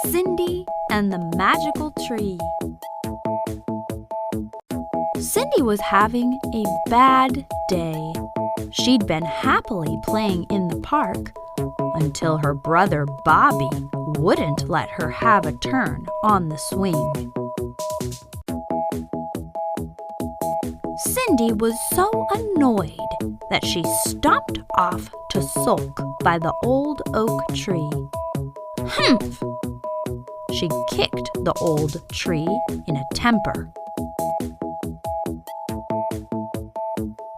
Cindy and the Magical Tree. Cindy was having a bad day. She'd been happily playing in the park until her brother Bobby wouldn't let her have a turn on the swing. Cindy was so annoyed that she stomped off to sulk by the old oak tree. Humph! She kicked the old tree in a temper.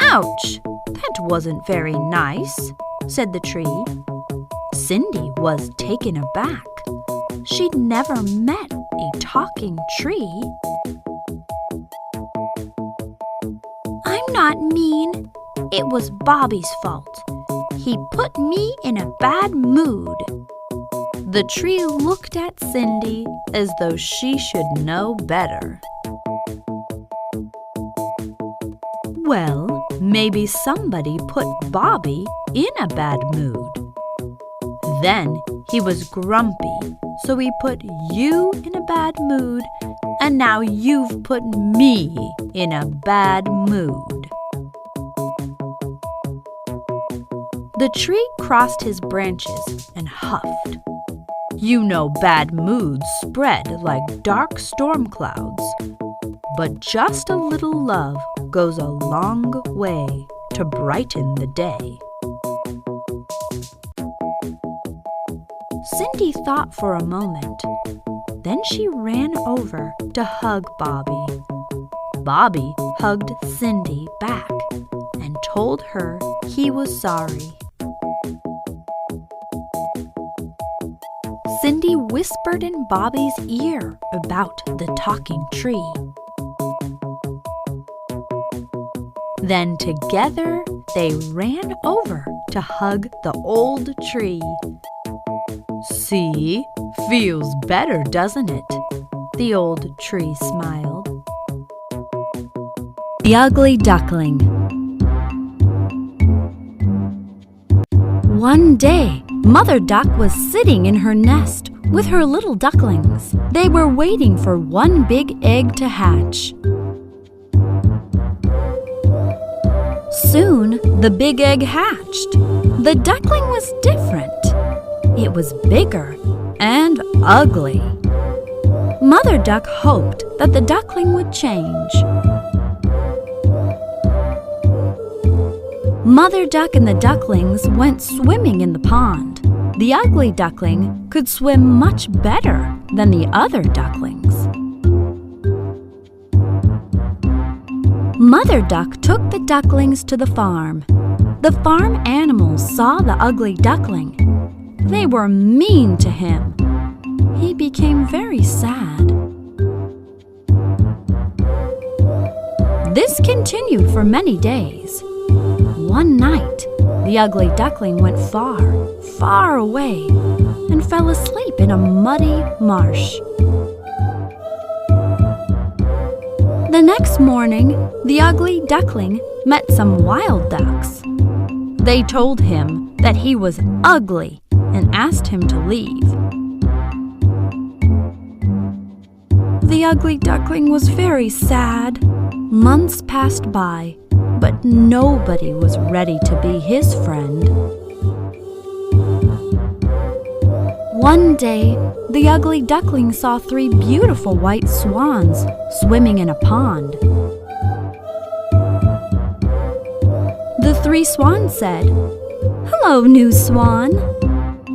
Ouch! That wasn't very nice, said the tree. Cindy was taken aback. She'd never met a talking tree. I'm not mean. It was Bobby's fault. He put me in a bad mood. The tree looked at Cindy as though she should know better. Well, maybe somebody put Bobby in a bad mood. Then he was grumpy, so he put you in a bad mood, and now you've put me in a bad mood. The tree crossed his branches and huffed. You know bad moods spread like dark storm clouds, but just a little love goes a long way to brighten the day. Cindy thought for a moment. Then she ran over to hug Bobby. Bobby hugged Cindy back and told her he was sorry. Cindy whispered in Bobby's ear about the talking tree. Then together they ran over to hug the old tree. See, feels better, doesn't it? The old tree smiled. The Ugly Duckling. One day, Mother Duck was sitting in her nest with her little ducklings. They were waiting for one big egg to hatch. Soon, the big egg hatched. The duckling was different. It was bigger and ugly. Mother Duck hoped that the duckling would change. Mother Duck and the ducklings went swimming in the pond. The ugly duckling could swim much better than the other ducklings. Mother Duck took the ducklings to the farm. The farm animals saw the ugly duckling. They were mean to him. He became very sad. This continued for many days. One night, the ugly duckling went far, far away and fell asleep in a muddy marsh. The next morning, the ugly duckling met some wild ducks. They told him that he was ugly and asked him to leave. The ugly duckling was very sad. Months passed by, but nobody was ready to be his friend. One day, the ugly duckling saw 3 beautiful white swans swimming in a pond. The 3 swans said, "Hello, new swan."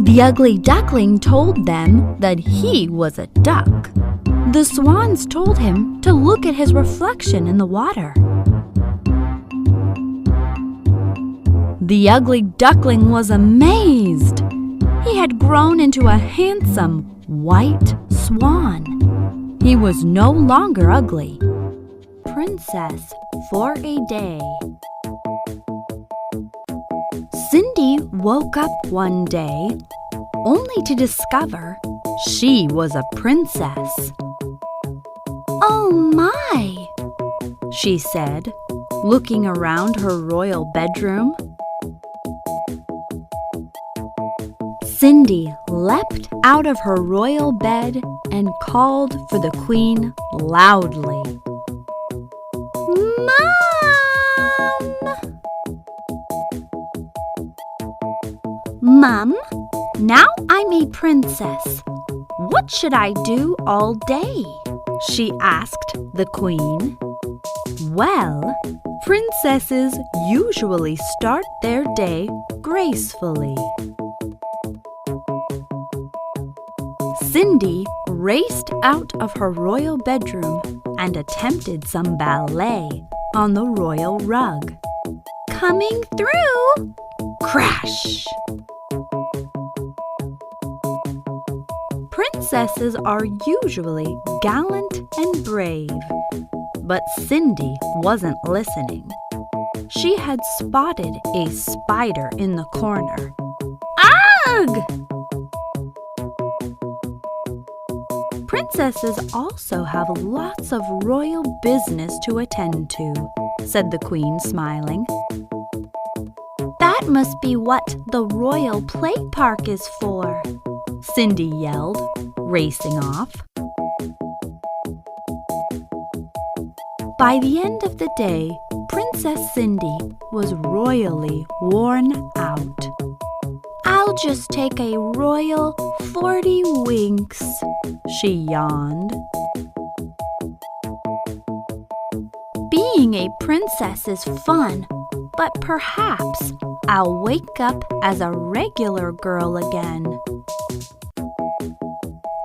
The ugly duckling told them that he was a duck. The swans told him to look at his reflection in the water. The ugly duckling was amazed. He had grown into a handsome white swan. He was no longer ugly. Princess for a day. Cindy woke up one day only to discover she was a princess. "Oh my," she said, looking around her royal bedroom. Cindy leapt out of her royal bed and called for the queen loudly. Mom, now I'm a princess. What should I do all day? She asked the queen. Well, princesses usually start their day gracefully. Cindy raced out of her royal bedroom and attempted some ballet on the royal rug. Coming through! Crash! Princesses are usually gallant and brave, but Cindy wasn't listening. She had spotted a spider in the corner. Ugh! Princesses also have lots of royal business to attend to, said the queen, smiling. That must be what the royal play park is for, Cindy yelled, racing off. By the end of the day, Princess Cindy was royally worn out. I'll just take a royal 40 winks, she yawned. Being a princess is fun, but perhaps I'll wake up as a regular girl again.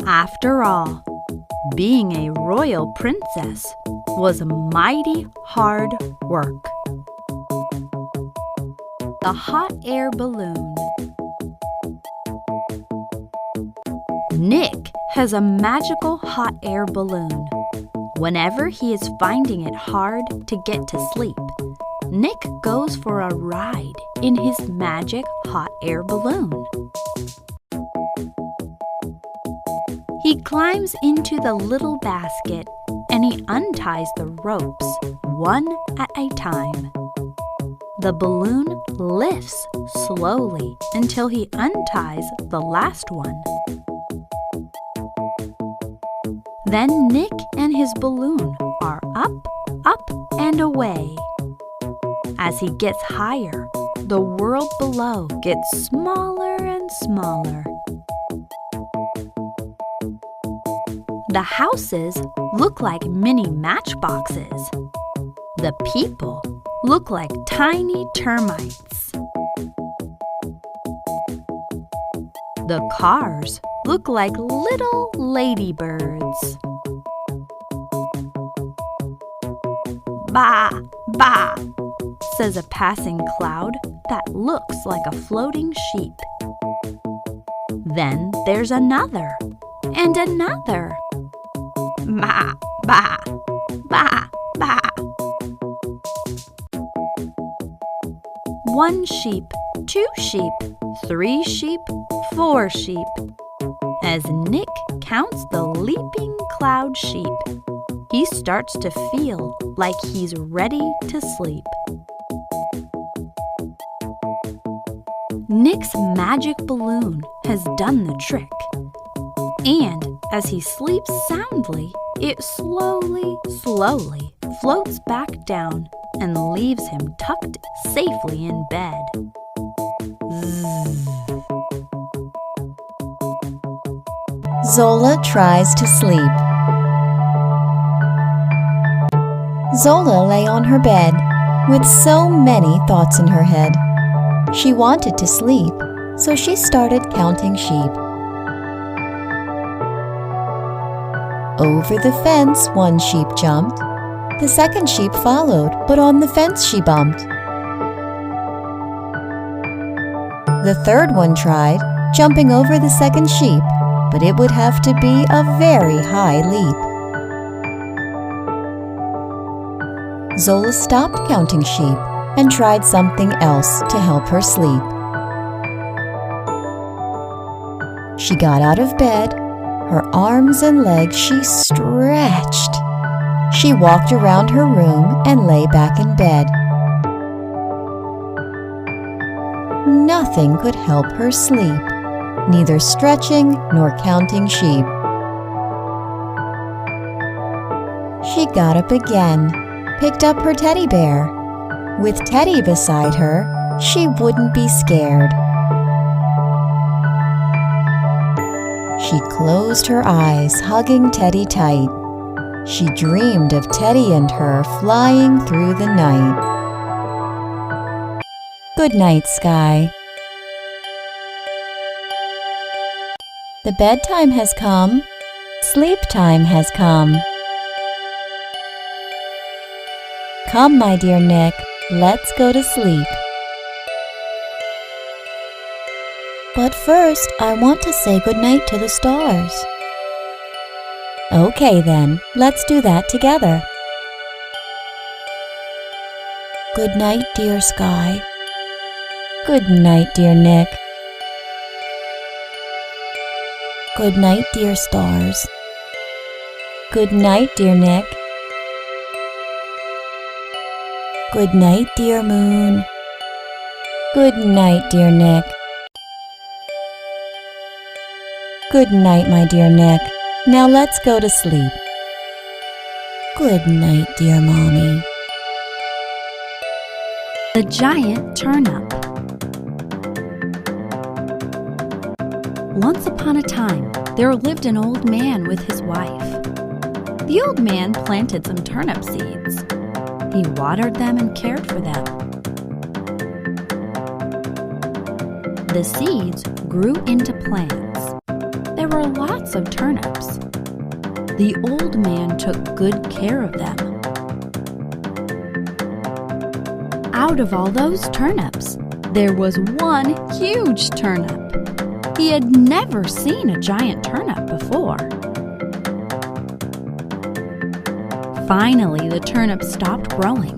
After all, being a royal princess was mighty hard work. The hot air balloon. Nick has a magical hot air balloon. Whenever he is finding it hard to get to sleep, Nick goes for a ride in his magic hot air balloon. He climbs into the little basket and he unties the ropes one at a time. The balloon lifts slowly until he unties the last one. Then Nick and his balloon are up, up, and away. As he gets higher, the world below gets smaller and smaller. The houses look like mini matchboxes. The people look like tiny termites. The cars look like little ladybirds. Bah, bah, says a passing cloud that looks like a floating sheep. Then there's another, and another. Bah, bah, bah, bah. One sheep, two sheep, three sheep, four sheep. As Nick counts the leaping cloud sheep, he starts to feel like he's ready to sleep. Nick's magic balloon has done the trick. And as he sleeps soundly, it slowly, slowly floats back down and leaves him tucked safely in bed. Zzz. Zola tries to sleep. Zola lay on her bed with so many thoughts in her head. She wanted to sleep, so she started counting sheep. Over the fence, one sheep jumped. The second sheep followed, but on the fence she bumped. The third one tried, jumping over the second sheep, but it would have to be a very high leap. Zola stopped counting sheep and tried something else to help her sleep. She got out of bed. Her arms and legs she stretched. She walked around her room and lay back in bed. Nothing could help her sleep. neither stretching nor counting sheep. She got up again, picked up her teddy bear. With Teddy beside her, she wouldn't be scared. She closed her eyes, hugging Teddy tight. She dreamed of Teddy and her flying through the night. Good night, sky. The bedtime has come. Sleep time has come. Come, my dear Nick, let's go to sleep. But first, I want to say goodnight to the stars. Okay then, let's do that together. Good night, dear sky. Good night, dear Nick. Good night, dear stars. Good night, dear Nick. Good night, dear moon. Good night, dear Nick. Good night, my dear Nick. Now let's go to sleep. Good night, dear Mommy. The Giant Turnip. Once upon a time, there lived an old man with his wife. The old man planted some turnip seeds. He watered them and cared for them. The seeds grew into plants. There were lots of turnips. The old man took good care of them. Out of all those turnips, there was one huge turnip. He had never seen a giant turnip before. Finally, the turnip stopped growing.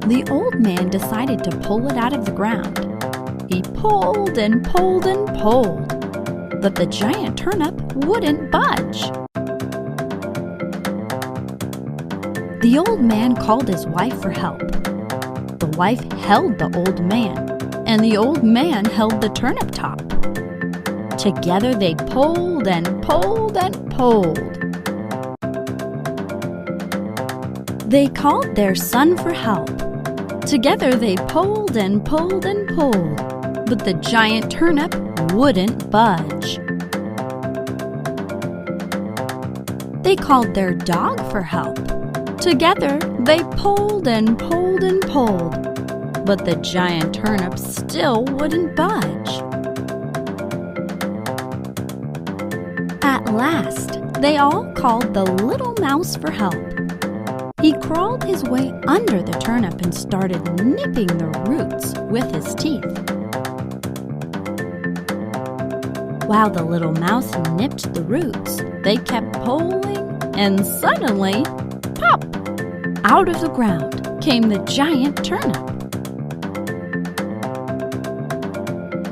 The old man decided to pull it out of the ground. He pulled and pulled and pulled, but the giant turnip wouldn't budge. The old man called his wife for help. The wife held the old man, and the old man held the turnip top. Together they pulled and pulled and pulled. They called their son for help. Together they pulled and pulled and pulled, but the giant turnip wouldn't budge. They called their dog for help. Together they pulled and pulled and pulled, but the giant turnip still wouldn't budge. At last, they all called the little mouse for help. He crawled his way under the turnip and started nipping the roots with his teeth. While the little mouse nipped the roots, they kept pulling, and suddenly, pop! Out of the ground came the giant turnip.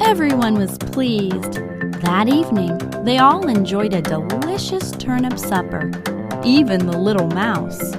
Everyone was pleased. That evening, they all enjoyed a delicious turnip supper, even the little mouse.